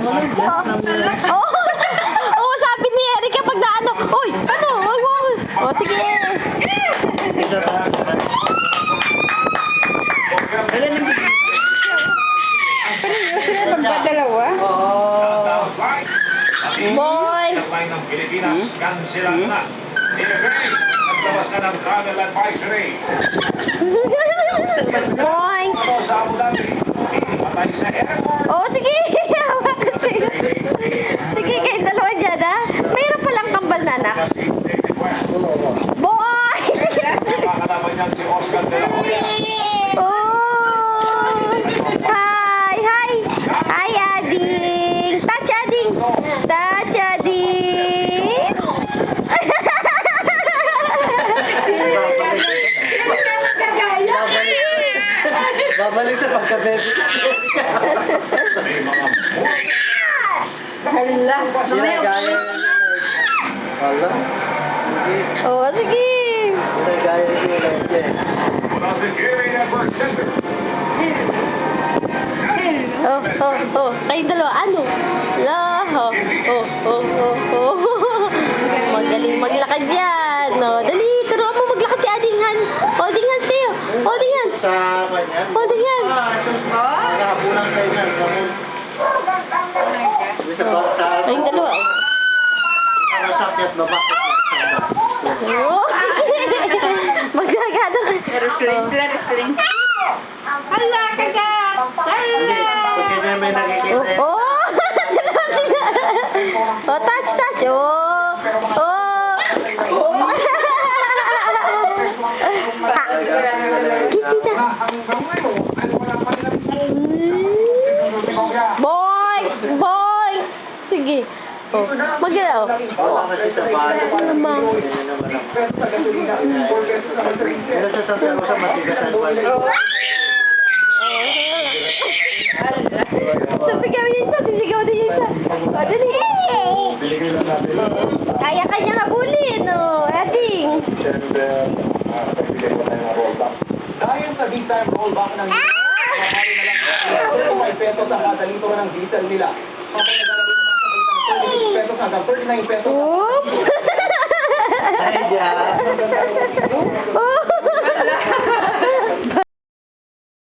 Oh, oh, sabi ni Eric kapag na ano, uy, ano, uy, uy. Oh, sige. Magdadalawa? Boy. ng Pilipinas, kansila na. Nagtabas na ng travel advisory. Boy. Sa Abu Dhabi, patay sa airport. Oh, sige. Sige, kayo dalawa dyan, ha? Mayroon palang kambal na anak. Boy! Makakalaban niyan si Oscar de la Hoya. Oh! Hi! Hi! Hi, Ading! Touch, Ading! Touch, Ading! Babalik sa pagka-baby. May mga Hala. Ginagaya na nila. Hala. Oh, sige! Ginagaya nila. mula sa hearing effort center. Oh, oh, oh. Kayong dalawa, ano? La, oh, oh, oh, oh, oh. Magaling maglakad yan. No, dali, turuan mo maglakad si Ading Han. Holding hands kayo. Holding hands. Sa kanya. Holding hands. Nakabulang kayo na. Kayong dalawa. Nakasakyat na ba? Oh. Maglagado. Wrestling, wrestling. Hala ka ka! Hindi. Pag kanya may nakikita eh. Oh, oh. Dalawa sila. Oh, touch, touch. Oh, oh. Boy! Boy! Sige. Oh, magalaw. Wala kasi sa bahay. Naman. Ganyan naman ako. Pero sa pero sa matigatan pa. Sabi kami yung isa, sisigaw din yung isa. O, dali. Kaya kanya habulin, no? Ading. Dahil sa big time rollback ng may pesos ang kada litro ng diesel nila. Kapag naglalaro naman sa balitan ng 36 pesos hanggang 39 pesos. Oops! Ay, diyan. Oh!